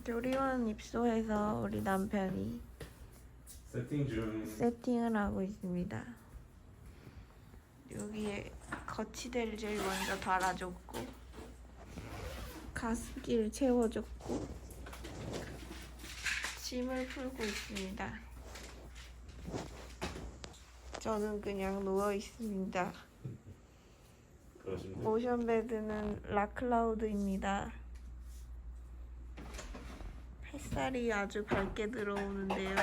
조리원 입소해서 우리 남편이 세팅을 하고 있습니다. 여기에 거치대를 제일 먼저 달아줬고 가습기를 채워줬고 짐을 풀고 있습니다. 저는 그냥 누워 있습니다. 모션 베드는 라클라우드입니다. 햇살이 아주 밝게 들어오는데요.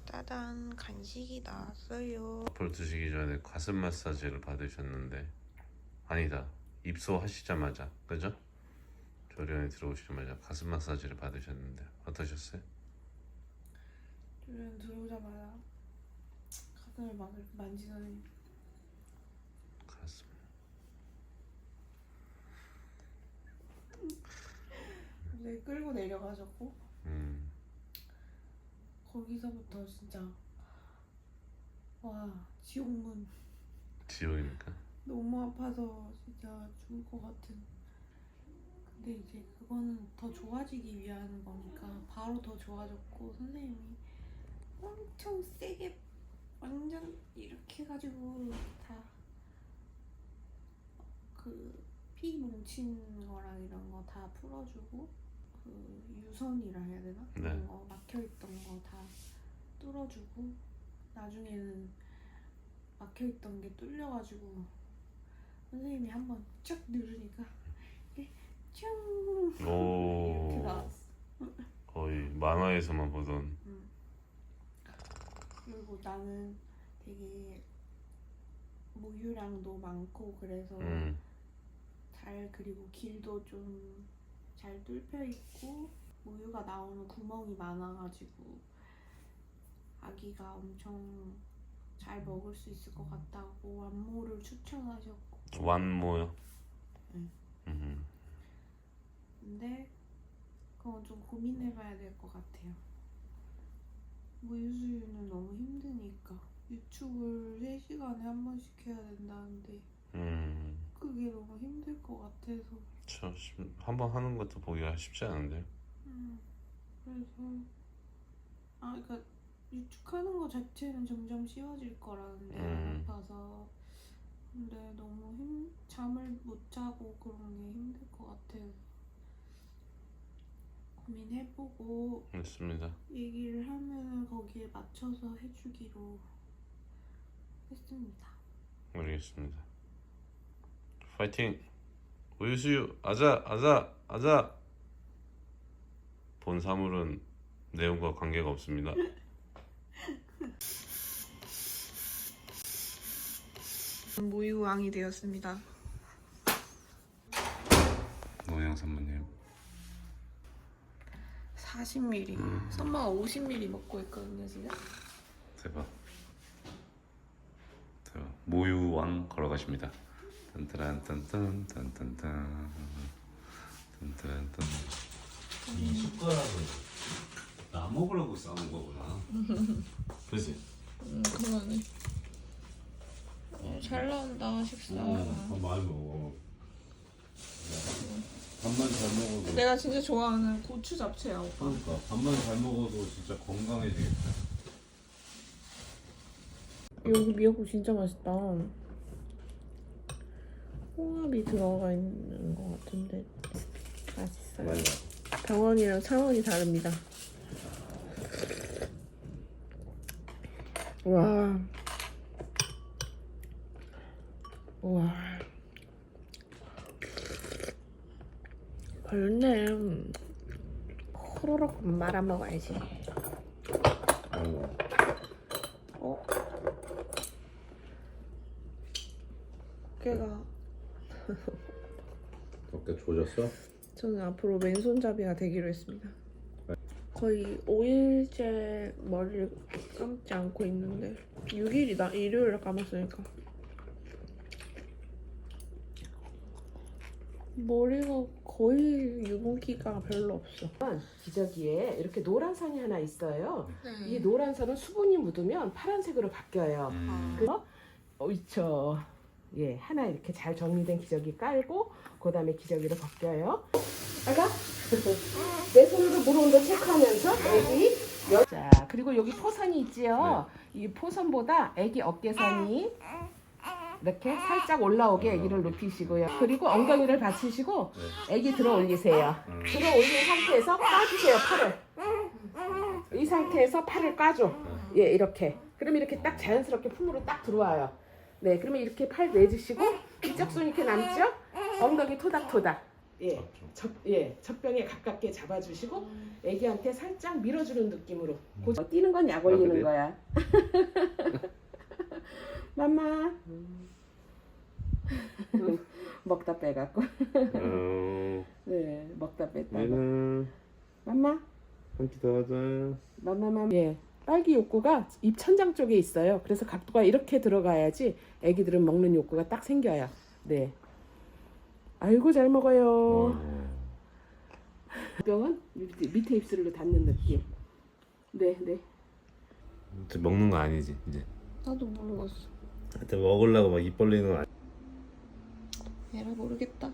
짜잔, 간식이 나왔어요. 앞으로 드시기 전에 가슴 마사지를 받으셨는데 아니다, 입소하시자마자, 그죠? 조리원에 들어오시자마자 가슴 마사지를 받으셨는데 어떠셨어요? 조리원 들어오자마자 가슴을 막 이렇게 만지더니 가슴 네, 끌고 내려가셨고 음. 거기서부터 진짜 와, 지옥문. 지옥입니까? 너무 아파서 진짜 죽을 것 같은. 근데 이제 그거는 더 좋아지기 위한 거니까 바로 더 좋아졌고, 선생님이 엄청 세게 완전 이렇게 해가지고 다 그 피 뭉친 거랑 이런 거 다 풀어주고, 그 유선이라 해야 되나? 그런 네. 거 막혀있던 거 다 뚫어주고, 나중에는 막혀있던 게 뚫려가지고 선생님이 한번 쫙 누르니까 이게 쭉 오. 이렇게 나왔어. 거의 만화에서만 보던. 그리고 나는 되게 모유량도 많고 그래서 그리고 길도 좀 잘 뚫려 있고 모유가 나오는 구멍이 많아가지고 아기가 엄청 잘 먹을 수 있을 것 같다고 완모를 추천하셨고. 완모요? 응. 근데 그건 좀 고민해봐야 될 것 같아요. 모유수유는 너무 힘드니까 유축을 3시간에 한 번씩 해야 된다는데 그게 너무 힘들 것 같아서. 한번 하는 것도 보기가 쉽지 않은데요? 그래서 그러니까 유축하는 거 자체는 점점 쉬워질 거라는데 안 아파서. 근데 너무 잠을 못 자고 그런 게 힘들 것 같아요. 고민해보고 맞습니다. 얘기를 하면 거기에 맞춰서 해주기로 했습니다. 알겠습니다. 파이팅! 우유수유 아자! 본 사물은 내용과 관계가 없습니다. 모유왕이 되었습니다. 노영 선배님 40ml. 선마가 50ml 먹고 있거든요 지금. 대박. 모유왕 걸어가십니다. 딴따란딴딴 딴딴딴 딴따란딴. 이 숟가락을 나 먹으라고 싸는 거구나. 그치? 그러네. 잘 나온다 식사. 밥 많이 먹어. 밥만 잘 먹어도. 내가 진짜 좋아하는 고추 잡채야 오빠. 그러니까 밥만 잘 먹어도 진짜 건강해지겠다. 여기 미역국 진짜 맛있다. 홍합이 들어가 있는 것 같은데 맛있어요. 맞아. 병원이랑 차원이 다릅니다. 와. 별네. 호로록 말아 먹어야지. 어깨가. 어깨 조졌어? 저는 앞으로 왼손잡이가 되기로 했습니다. 거의 5일째 머리를 감지 않고 있는데 6일이다. 일요일에 감았으니까. 머리가 거의 유분기가 별로 없어. 기저귀에 이렇게 노란 선이 하나 있어요. 이 네. 노란 선은 수분이 묻으면 파란색으로 바뀌어요. 그래서 예, 하나 이렇게 잘 정리된 기저귀 깔고 그다음에 기저귀를 벗겨요. 아가 내 손으로 물 온도 체크하면서 애기 자 그리고 여기 포선이 있지요. 이 포선보다 애기 어깨선이 이렇게 살짝 올라오게 애기를 눕히시고요. 그리고 엉덩이를 받치시고 애기 들어 올리세요. 들어 올린 상태에서 까주세요, 팔을. 이 상태에서 팔을 까줘. 예, 이렇게. 그럼 이렇게 딱 자연스럽게 품으로 딱 들어와요. 네, 그러면 이렇게 팔 내주시고 이쪽 손 이렇게 남죠? 엉덩이 토닥토닥. 예, 젖병에 가깝게 잡아주시고 애기한테 살짝 밀어주는 느낌으로. 뛰는 건 약 올리는 거야. 맘마. 먹다 빼갖고. 네, 먹다 뺐다가. 맘마. 한끼 더 하자. 맘마맘. 예. 딸기 욕구가 입 천장 쪽에 있어요. 그래서 각도가 이렇게 들어가야지 애기들은 먹는 욕구가 딱 생겨요. 네. 아이고 잘 먹어요. 병은 밑에 입술로 닿는 느낌. 네, 네. 이제 먹는 거 아니지 이제. 나도 모르겠어. 하여튼 먹으려고 막 입 벌리는 거 아니. 얘라 모르겠다.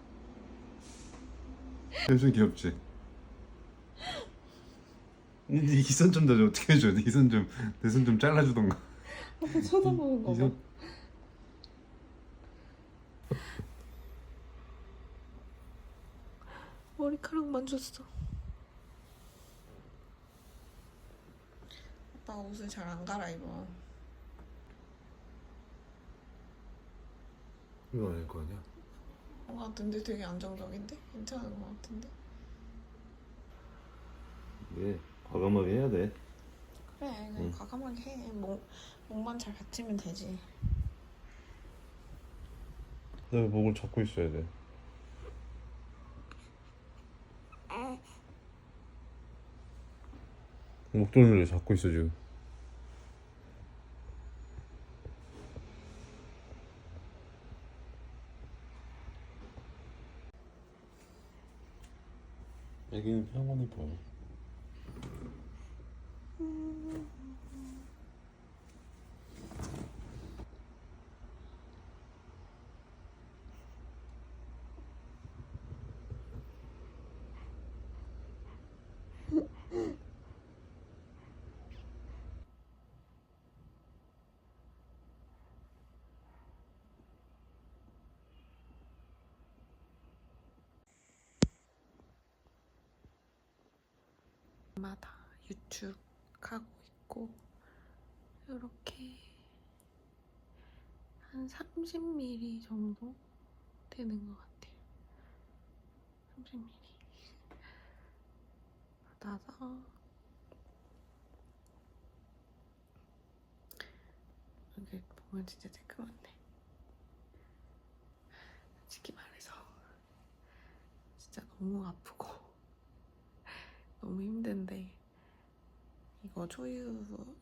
엄청 귀엽지? 근데 이 손 좀 더 어떻게 해줘? 이 손 좀 내 손 좀 잘라주던가. 아빠 쳐다보는 거 이 봐. 손 머리카락 만졌어. 아빠 옷을 잘 안 갈아입어. 이거 아닐 거 아니야? 같은데 되게 안정적인데? 괜찮은 것 같은데? 네, 과감하게 해야 돼. 그래 그냥 과감하게 해. 목만 잘 받치면 되지. 너 목을 잡고 있어야 돼. 목덜미를 잡고 있어 지금. 애기는 평온해 보여. 마다 유축하고 있고 이렇게 한 30mm 정도 되는 것 같아요. 30mm 받아서 여기 보면 진짜 쬐끄만데 솔직히 말해서 진짜 너무 아프고 너무 힘든데 이거 초유는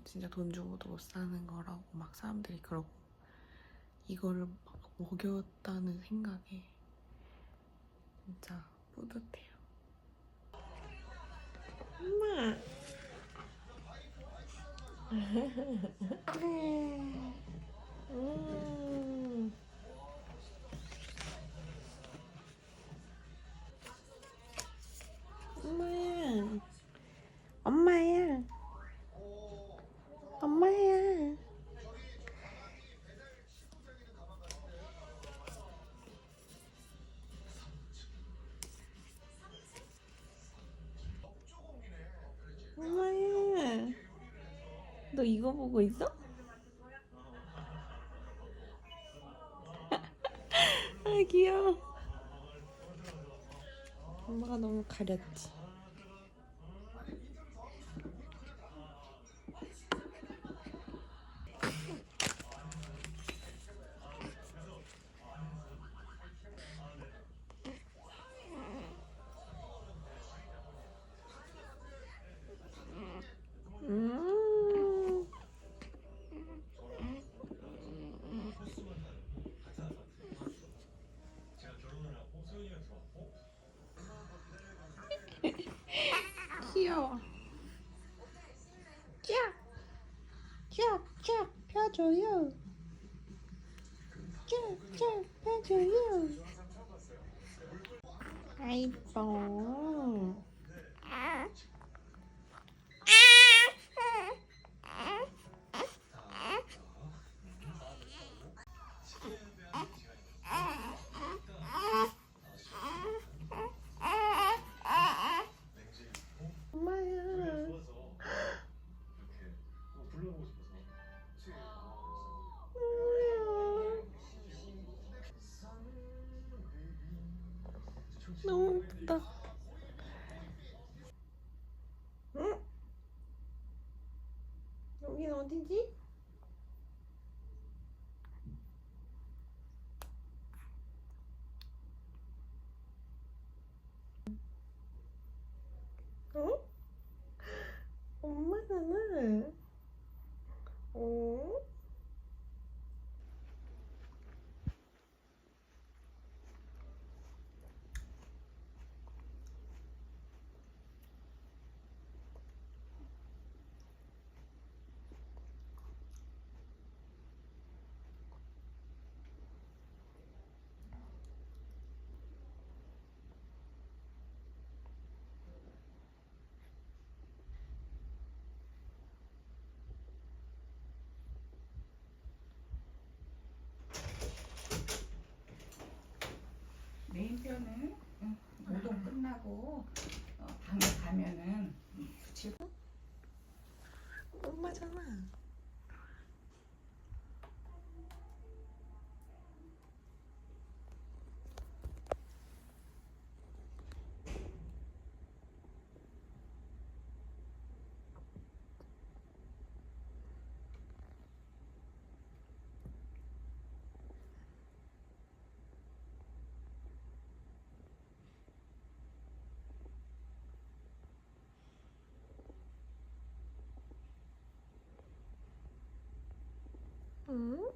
진짜 돈 주고도 못 사는 거라고 막 사람들이 그러고 이거를 막 먹였다는 생각에 진짜 뿌듯해요. 엄마 엄마야 엄마야 엄마야 엄마야 너 이거 보고 있어? 아 귀여워. 엄마가 너무 가렸지. 귀여워. 쫙쫙쫙 펴줘요. 쫙쫙 펴줘요. 아이뻐. 엄마야. 너무 예쁘다. 응? 여긴 어디지? 응? 엄마잖아. 응? 메인뼈는 노동 끝나고 방에 가면은 붙이고 엄마잖아. 응?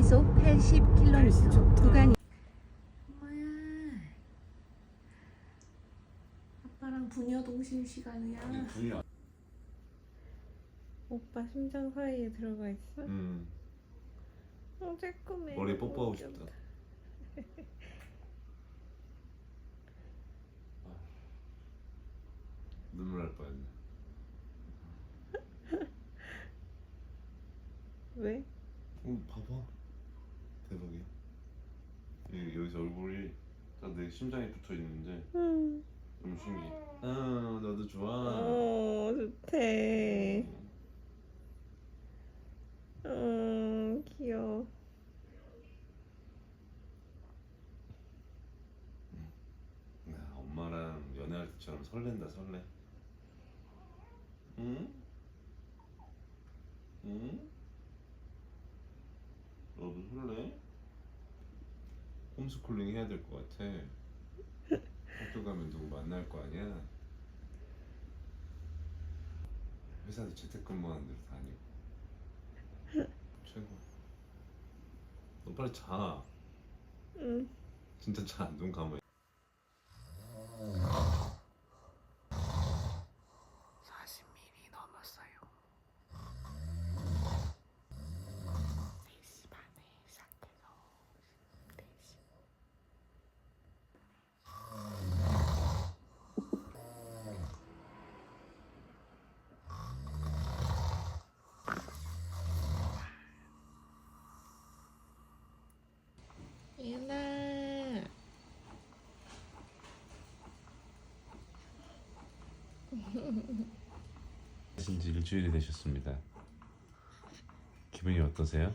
시속 80km 구간이. 엄마야. 아빠랑 부녀동심 시간이야. 오빠 심장 사이에 들어가 있어? 쬐끔해. 머리에 뽀뽀하고 싶다. 눈물 날 뻔했네. 왜? 봐봐. 대박이야. 여기서 얼굴이 딱 내 심장에 붙어 있는데 너무 신기해. 아, 나도 좋아. 좋대. 귀여워. 야, 엄마랑 연애할 때처럼 설렌다 설레. 응? 응? 너도 설레? 홈스쿨링 해야 될 것 같아. 학교 가면 누구 만날 거 아니야? 회사도 재택근무하는 데로 다니고. 최고. 너 빨리 자. 응. 진짜 자. 눈 감아. 40mm 넘었어요. 3시 반에 시작해서 4시. 예나. 하신 지 일주일이 되셨습니다. 기분이 어떠세요?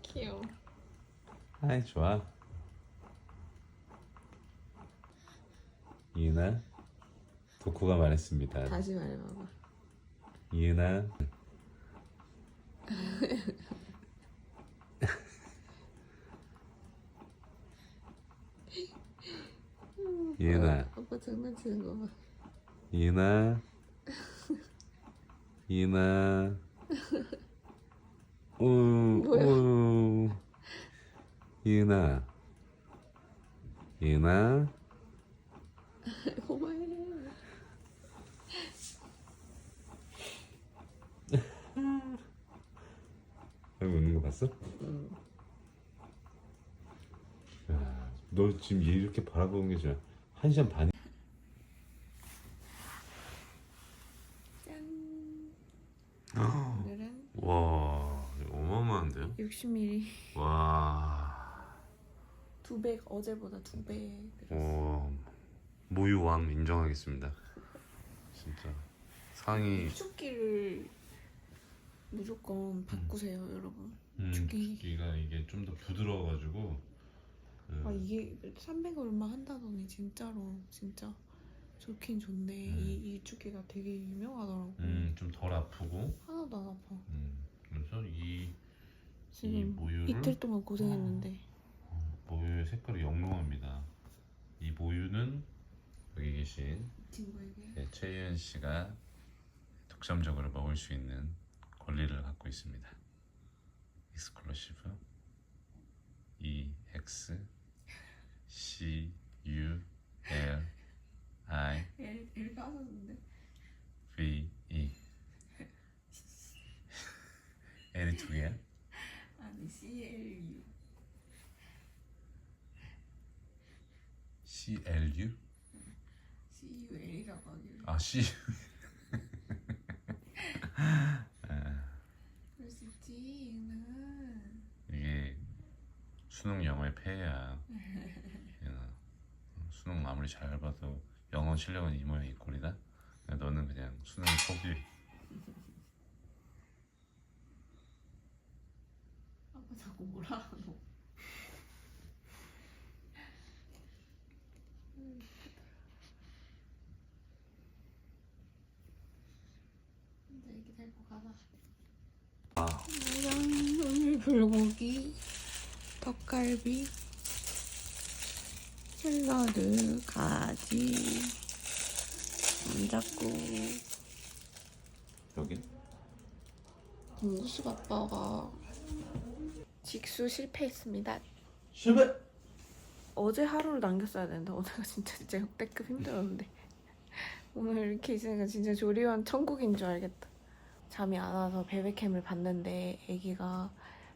귀여워. 아이 좋아. 이은아, 덕후가 말했습니다. 다시 말해봐봐. 이은아. 이은아. 아빠 장난치는 거 봐. 이은아. 이은아. 우. 이은아. 이은아. 고마해. 여기 웃는 거 봤어? 응. 야, 너 지금 얘 이렇게 바라보는 게 지금 1시간 반이. 짠. 오늘은 와, 어마어마한데요? 60mm. 와, 2배, 어제보다 2배. 모유왕 인정하겠습니다. 진짜 상이 축기를 무조건 바꾸세요, 여러분. 죽기가 이게 좀 더 부드러워가지고 아, 이게 300 얼마 한다더니 진짜로 진짜 좋긴 좋네. 이 축기가 되게 유명하더라고. 좀 덜 아프고 하나도 안 아파. 그래서 이 지금 모유를 이틀 동안 고생했는데. 모유의 색깔이 영롱합니다. 이 모유는 여기 계신 친구에게 최유연 씨가 독점적으로 먹을 수 있는 권리를 갖고 있습니다. 익스클루시브 EX CULI L 빠졌는데. VE L이 두 개야? 아니 CLU. CLU? CUL이라고 하길래. 아 C 그럴 수 있지. 얘는 이게 수능 영어의 폐해야. 얘는 수능 아무리 잘 봐도 영어 실력은 이 모양 이 꼴이다. 너는 그냥 수능 포기. 아빠 자꾸 뭐라 너. 이제 애기 데리고 가자. 오늘 불고기, 덕갈비, 샐러드, 가지, 감자국, 여기? 무수 아빠가 직수 실패했습니다. 실패! 어제 하루를 남겼어야 되는데 어제가 진짜 역대급 힘들었는데 오늘 이렇게 있으니까 진짜 조리원 천국인 줄 알겠다. 잠이 안 와서 베베캠을 봤는데 아기가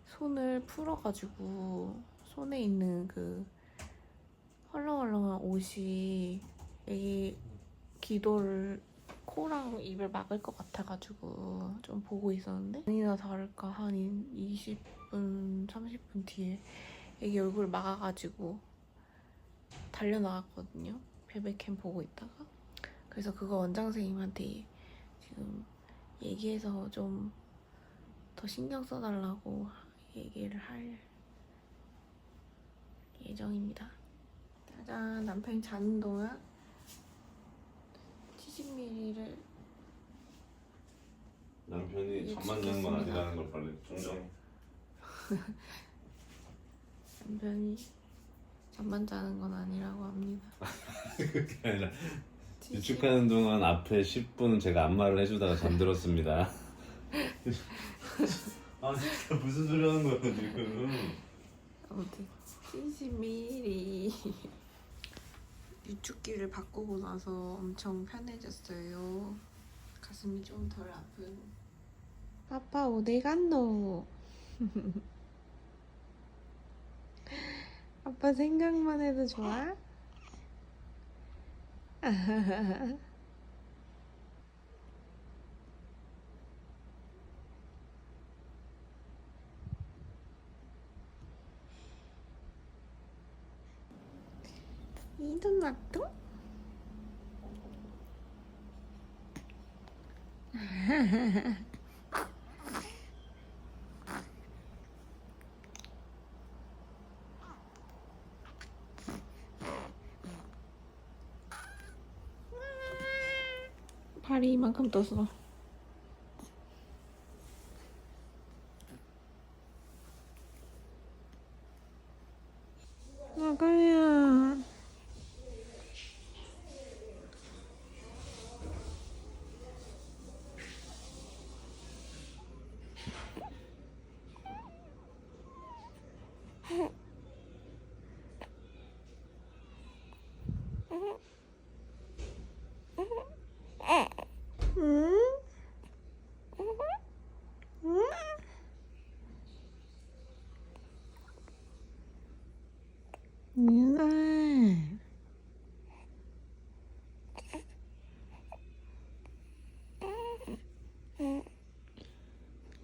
손을 풀어가지고 손에 있는 그 헐렁헐렁한 옷이 아기 기도를 코랑 입을 막을 것 같아가지고 좀 보고 있었는데 아니나 다를까 한 20분 30분 뒤에 아기 얼굴 막아가지고 달려나왔거든요. 베베캠 보고 있다가. 그래서 그거 원장 선생님한테 지금 얘기해서 좀 더 신경 써달라고 얘기를 할 예정입니다. 짜잔, 남편이 자는 동안 70ml를 남편이 잠만 자는 건 아니라는 걸 빨리 정정. 남편이 잠만 자는 건 아니라고 합니다. 그게 아니라 유축하는 동안 앞에 10분 제가 안마를 해주다가 잠들었습니다. 아 진짜 무슨 소리 하는 거야 지금. 아무튼 70ml 유축기를 바꾸고 나서 엄청 편해졌어요. 가슴이 좀 덜 아픈. 아빠 어디 갔노? 아빠 생각만 해도 좋아? 이돈 놔둬? 발이 이만큼 떴어. 아가야. 응? 응? 유나.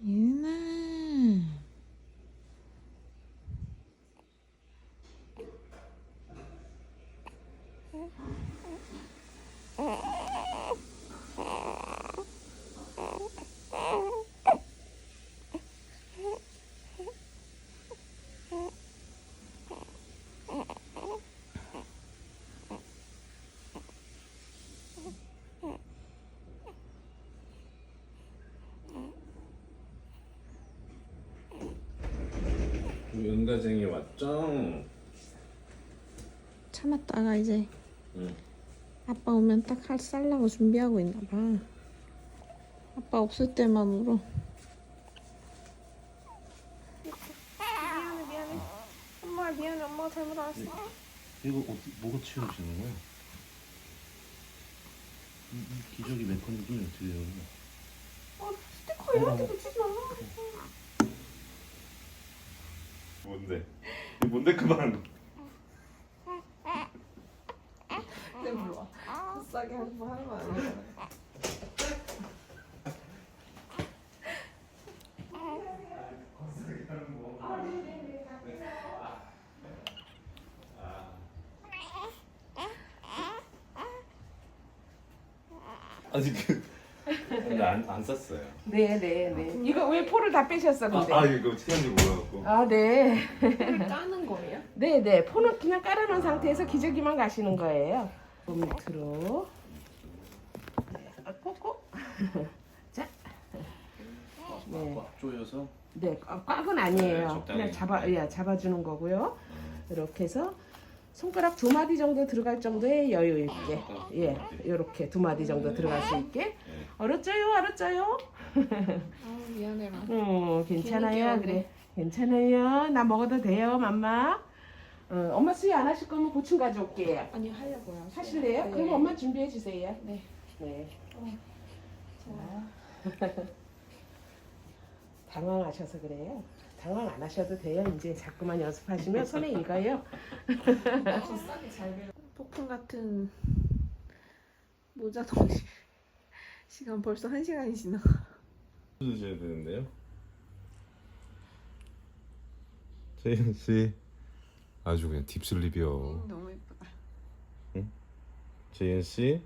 유나. 연가쟁이 왔죠? 참았다가 이제 응. 아빠 오면 딱 쌀라고 준비하고 있나 봐. 아빠 없을 때만 울어. 미안해. 엄마 미안해. 엄마가 잘못 알았어. 이거 뭐가 치워주시는 거야? 이 기저귀 메커니즘이 어떻게 돼요? 스티커 이렇게 붙이지 마. 뭔데? 이게 뭔데 그만? 내 불러. 싸게 한번 하는 거 아니야? 아니 근데 안 쌌어요. 네네네. 이거 왜 포를 다 빼셨어 근데? 이거 어떻게 하는지 몰라갖고. 아 네. 까는 거예요? 네네. 포는 그냥 깔아놓은 상태에서 기저귀만 가시는 거예요. 밑으로. 네. 꽂고. 자. 네. 꽉 조여서. 네. 꽉은 아니에요. 네, 적당히. 그냥 잡아주는 거고요. 이렇게 해서 손가락 2마디 정도 들어갈 정도의 여유 있게. 예. 이렇게 2마디 정도 들어갈 수 있게. 얼었죠요, 얼었죠요? 아 미안해라. 괜찮아요. 괜히 그래, 괜찮아요. 나 먹어도 돼요, 맘마. 엄마 수유 안 하실 거면 보충 가져올게요. 아니 하려고요. 하실래요? 네. 그럼 엄마 준비해 주세요. 네. 네. 자, 당황하셔서 그래요. 당황 안 하셔도 돼요. 이제 자꾸만 연습하시면 손에 익어요. 싸게 잘 배워. 폭풍 같은 모자 동시 시간 벌써 1시간이 지나. 드셔야 되는데요. 재현 씨 아주 그냥 딥슬립이요. 너무 예쁘다. 재현 씨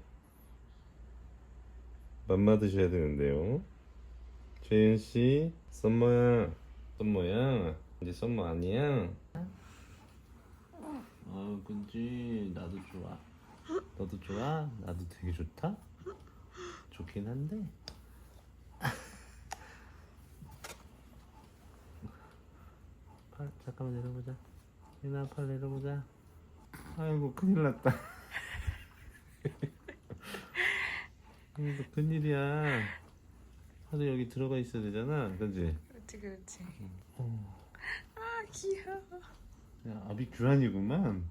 맘마 드셔야 되는데요. 재현 씨 썸머야, 썸머야 이제 썸머 아니야? 그지 나도 좋아. 너도 좋아? 나도 되게 좋다. 좋긴 한데. 팔 잠깐만 내려보자. 유나 팔 내려보자. 아이고 큰일 났다. 이거 큰일이야. 하도 여기 들어가 있어야 되잖아, 그렇지? 그렇지 그렇지. 어. 아 귀여워. 야, 아비 규환이구만.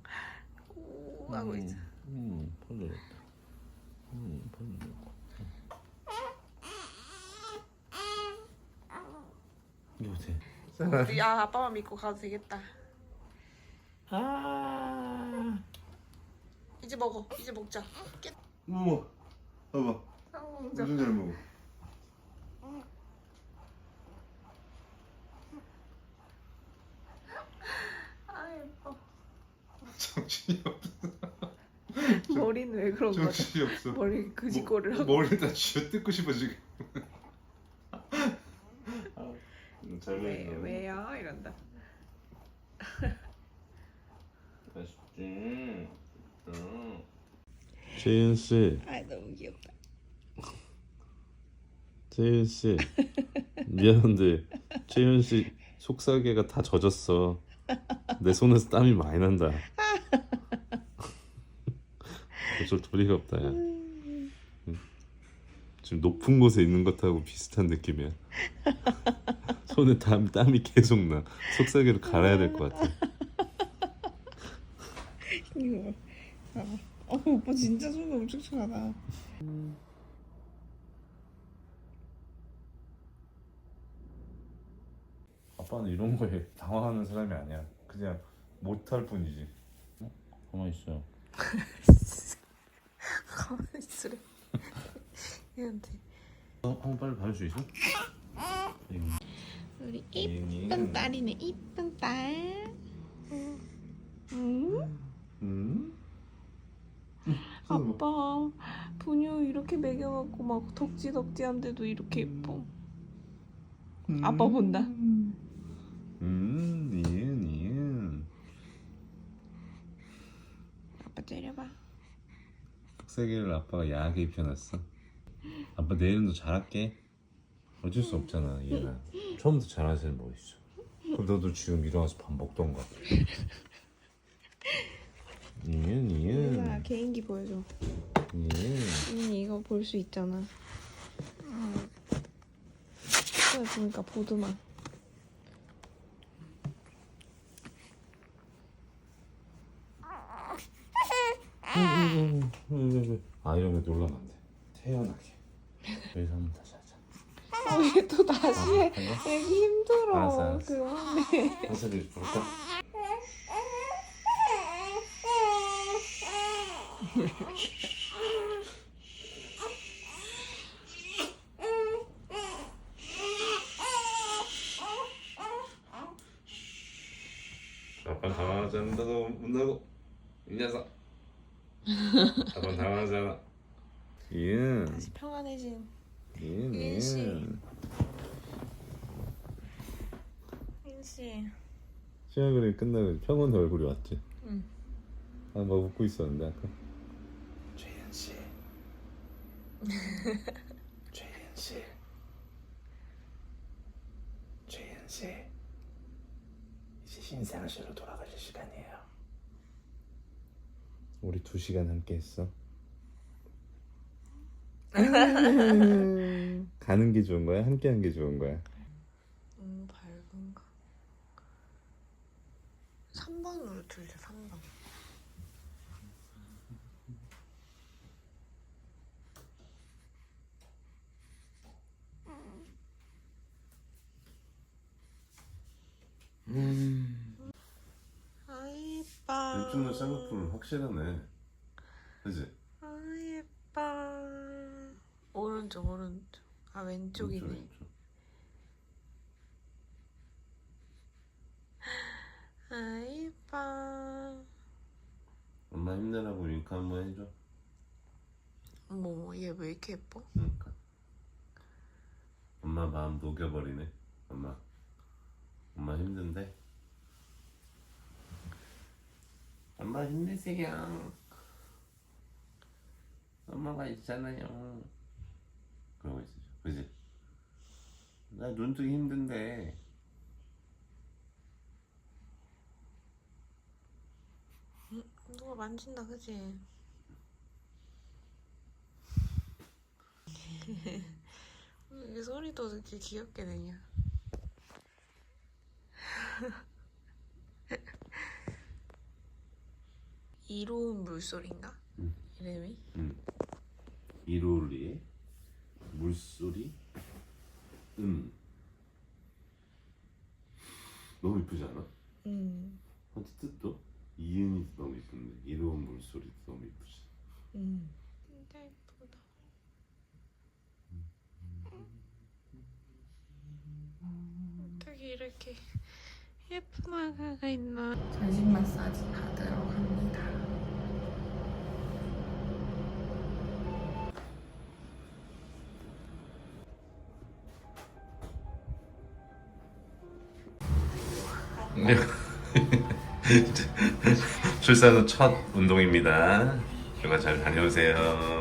오 하고 있어. 팔 내렸다. 팔 내렸고. 이거 어때? 우리 아빠만 믿고 가도 되겠다. 이제 먹어. 이제 먹자. 깨. 우와, 봐봐. 먹자. 엄청 잘 먹어. 아 예뻐. 정신이 없어. 머리는 왜 그런 거야? 정신이 없어. 머리 그지꼴을 하고. 머리를 다 쥐어 뜯고 싶어 지금. 잘 먹네. 왜요? 이런다. 맛있지. 재윤 씨, 아 너무 귀엽다. 재윤 씨, 미안한데 재윤 씨 속살개가 다 젖었어. 내 손에서 땀이 많이 난다. 어쩔 도리가 없다 야. 지금 높은 곳에 있는 것하고 비슷한 느낌이야. 손에 땀이 계속 나. 속살개를 갈아야 될 것 같아. 이거. 오빠 진짜 손 엄청 차다. 아빠는 이런 거에 당황하는 사람이 아니야. 그냥 못할 뿐이지. 가만 있어. 가만히 있으래. 얘한테. 한번 빨리 받을 수 있어? 우리 이쁜 딸이네. 이쁜 딸. 아빠 분유 이렇게 먹여갖고 막 덕지덕지한데도 이렇게 예뻐. 아빠 본다. 니은. 아빠 때려봐. 속살개를 아빠가 야하게 입혀놨어. 아빠 내일은 더 잘할게. 어쩔 수 없잖아 얘는. 처음부터 잘하는 뭐 있어. 그럼 너도 지금 일어나서 밥 먹던가. 니은. 개인기 보여줘. 니은. 이거 볼 수 있잖아. 보니까 보드만. 아 이러면 놀라면 안 돼. 태연하게. 여기서 한번 다시 하자. 얘 또 다시 해. 한번? 애기 힘들어. 알았어. 그만해. 다시 볼까? 아빠는 당황하지 않는다고 문다고 이 녀석. 아빠는 당황하지 않아. 이은. 다시 평안해진 이은. 이은 이은. 흰씨. 시간이 끝나고 평온 얼굴이 왔지. 응. 막 웃고 있었는데 아까. 최현 씨. 최현 씨. 최현 씨. 이제 신생아실로 돌아가실 시간이에요. 우리 2시간 함께 했어. 가는 게 좋은 거야? 함께 하는 게 좋은 거야? 너무 밝은가? 3번으로 틀자. 3번. 아 예뻐. 이쪽은 쌍꺼풀 확실하네. 그지? 아 예뻐. 오른쪽 오른쪽. 아 왼쪽이네. 왼쪽. 아 예뻐. 엄마 힘내라고 윙크 한번 해줘. 어머 얘 왜 이렇게 예뻐? 그러니까. 엄마 마음 녹여버리네. 엄마 힘든데. 엄마 힘내세요. 엄마가 있잖아요. 그러고 있어. 그지? 나 눈뜨기 힘든데. 누가 만진다 그지? 왜 소리도 이렇게 귀엽게 내냐? 이로운 물소리인가? 응. 이름이? 이로리의 물소리. 너무 이쁘지 않아? 어디 뜻도 이은이 너무 이쁜데 이로운 물소리도 너무 이쁘지. 진짜 예쁘다. 어떻게 이렇게 예쁜 아가가 있나? 전신 마사지 받으러 갑니다. 출산 후 첫 운동입니다. 휴가 잘 다녀오세요.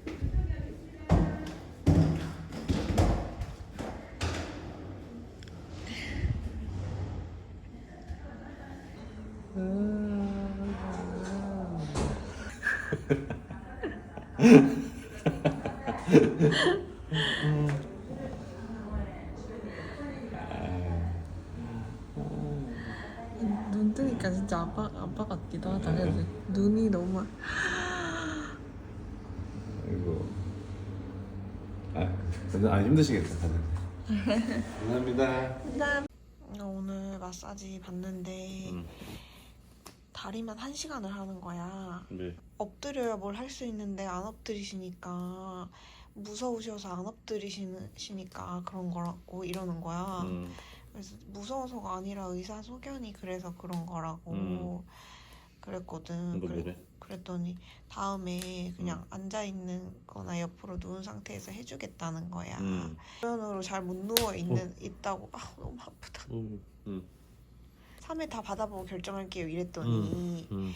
눈 뜨니까 진짜 아빠 같기도 하다. 그래서 눈이 너무 아이고. 힘드시겠다 다들. 감사합니다. 오늘 마사지 받는데 다리만 1시간을 하는 거야. 네. 엎드려야 뭘 할 수 있는데 안 엎드리시니까 무서우셔서 안 엎드리시니까 그런 거라고 이러는 거야. 그래서 무서워서가 아니라 의사 소견이 그래서 그런 거라고 그랬거든. 그랬더니 다음에 그냥 앉아 있는 거나 옆으로 누운 상태에서 해주겠다는 거야. 주변으로 잘 못 누워 있다고. 아 너무 아프다. 3회 다 받아보고 결정할게요 이랬더니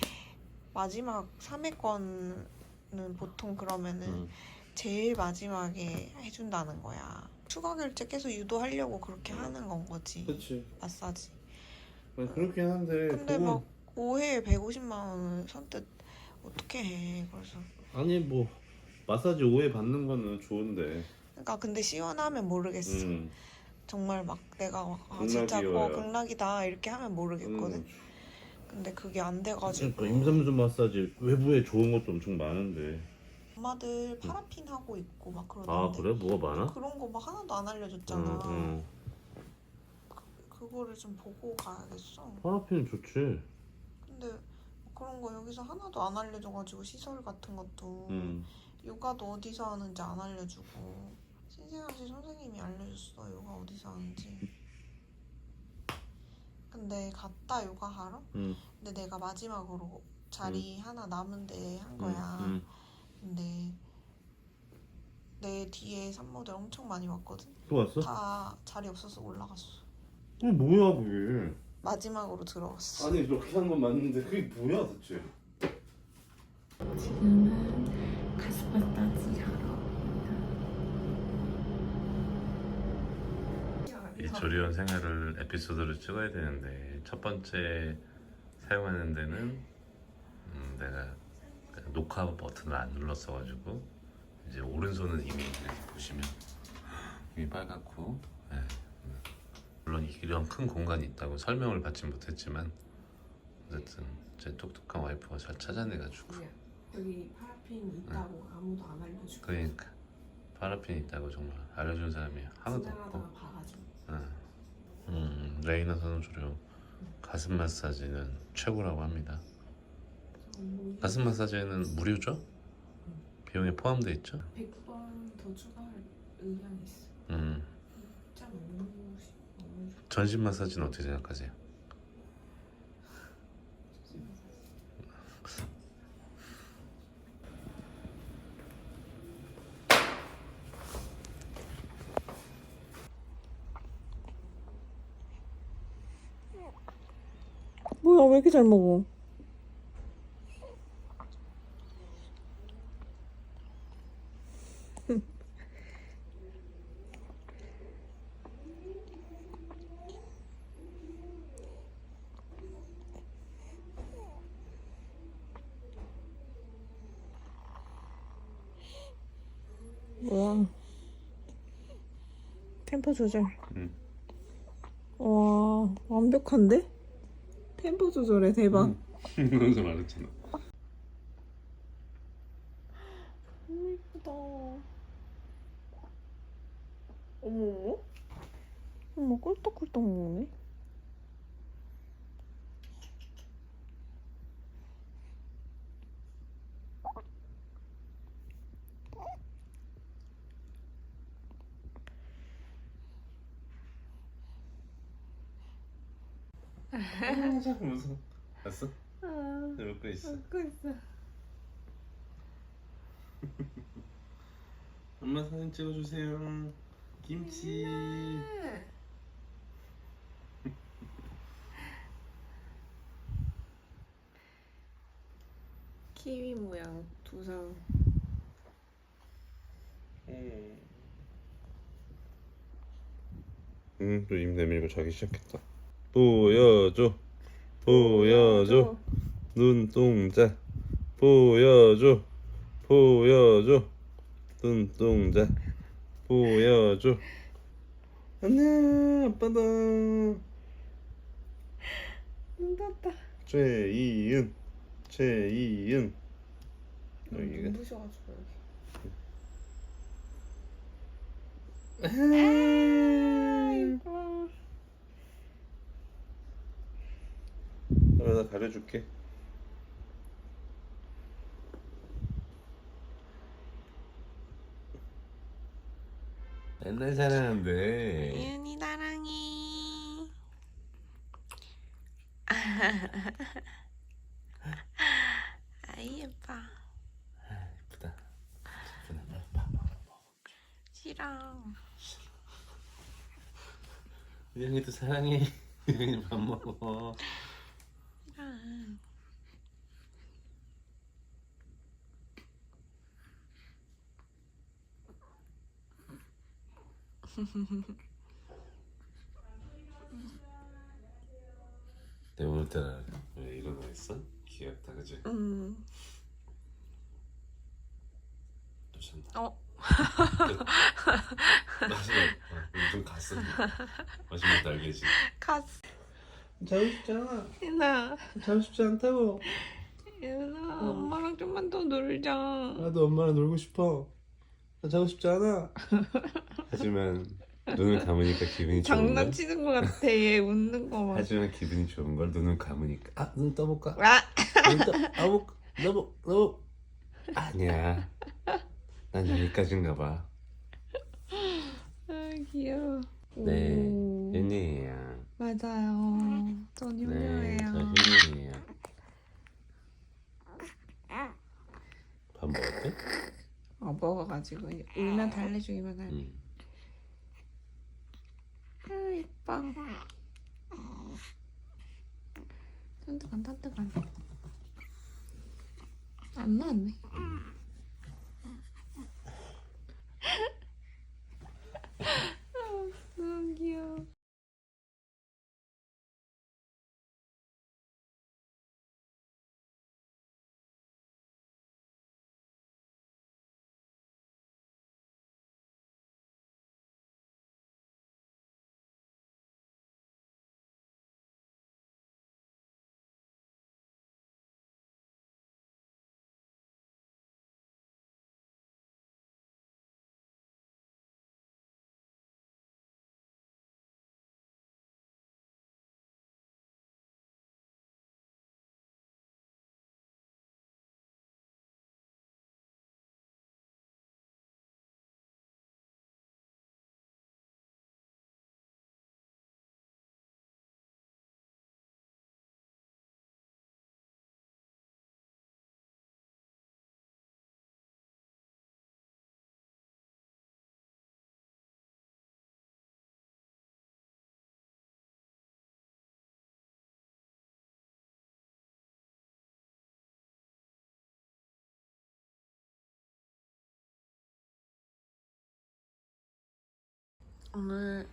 마지막 3회권은 보통 그러면은 제일 마지막에 해준다는 거야. 추가 결제 계속 유도하려고 그렇게 하는 건 거지. 그렇지. 마사지. 그렇긴 한데. 근데 막 5회에 150만 원을 선뜻 어떻게 해. 그래서 아니 뭐 마사지 5회 받는 거는 좋은데. 그러니까 근데 시원하면 모르겠어. 정말 막 내가 막 진짜 극락이어야. 극락이다 이렇게 하면 모르겠거든. 근데 그게 안 돼가지고. 그러니까 임산부 마사지 외부에 좋은 것도 엄청 많은데. 엄마들 파라핀 하고 있고 막 그러는데. 뭐가 많아? 그런 거 막 하나도 안 알려줬잖아. 그거를 좀 보고 가야겠어. 파라핀 좋지. 근데 그런 거 여기서 하나도 안 알려줘가지고 시설 같은 것도 요가도 어디서 하는지 안 알려주고 신생아실 선생님이 알려줬어 요가 어디서 하는지. 근데 갔다 요가 하러? 근데 내가 마지막으로 자리 하나 남은데 한 거야. 근데 내 뒤에 산모들 엄청 많이 왔거든. 또 왔어? 다 자리 없어서 올라갔어. 뭐야 그게? 마지막으로 들어갔어. 아니 이렇게 한 건 맞는데 그게 뭐야 대체? 지금은 가슴 마사지 하러 이 조리원 생활을 에피소드로 찍어야 되는데 첫 번째 사용하는 데는 내가 녹화 버튼을 안 눌렀어가지고 이제 오른손은 이미 이렇게 보시면 이미 빨갛고, 네. 물론 이런 큰 공간이 있다고 설명을 받지 못했지만 어쨌든 제 똑똑한 와이프가 잘 찾아내가지고. 여기 파라핀 있다고 아무도 안 알려주고 그러니까 파라핀 있다고 정말 알려준 사람이 하나도 없고. 지나가다가 봐가지고. 레이나 선수료 가슴 마사지는 최고라고 합니다. 가슴 마사지는 무료죠? 비용에 포함돼 있죠? 100번 더 추가할 의향이 있어. 진짜 너무 좋아. 전신 마사지는 어떻게 생각하세요? 뭐야 왜 이렇게 잘 먹어? 뭐야? 템포 조절. 와 완벽한데? 템포 조절해 대박. 그래서 말했잖아. 너무 예쁘다. 어머 어머 꿀떡꿀떡 먹네. 무슨 봤어? 먹고 있어. 먹고 있어. 엄마 사진 찍어주세요. 김치. 키위 모양 두상. 또 입 내밀고 자기 시작했다. 보여줘, 보여줘, 눈동자, 보여줘, 보여줘, 눈동자, 보여줘. 안녕, 아빠다. 눈 떴다. 최이은, 최이은. 여기가. 눈부셔가지고 여기. 나 가려줄게. 맨날 사랑한대. 이은이 사랑해. 아이 예뻐. 예쁘다. 싫어. 이은이도 사랑해. 이은이 밥 먹어. 내가 오늘따라 왜 이러고 있어? 귀엽다 그지? 또 잔다. 마지막 좀 갔어. 마지막 날개지. 가스. 자고 싶지 않아. 예나. 자고 싶지 않다고. 예나 엄마랑 좀만 더 놀자. 나도 엄마랑 놀고 싶어. 나 자고 싶지 않아. 하지만 눈을 감으니까 기분이 좋은 걸. 장난치는 것 같아. 얘 웃는 거 봐. 하지만 기분이 좋은 걸 눈을 감으니까. 아, 눈 떠볼까? 와. 눈 떠. 너무. 아니야. 난 여기까지인가 봐. 아 귀여워. 네, 오. 윤이에요. 맞아요. 전 네, 효녀예요. 저 윤이에요. 밥 먹었대? 먹어가지고 이제 울면 달래주기만 하네. 아 예뻐. 탄뜨간. 안 나왔네. 너무 귀여워. 오늘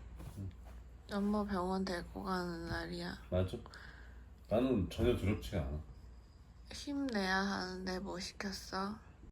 엄마 병원 데리고 가는 날이야. 맞아. 나는 전혀 두렵지가 않아. 힘내야 하는데 뭐 시켰어?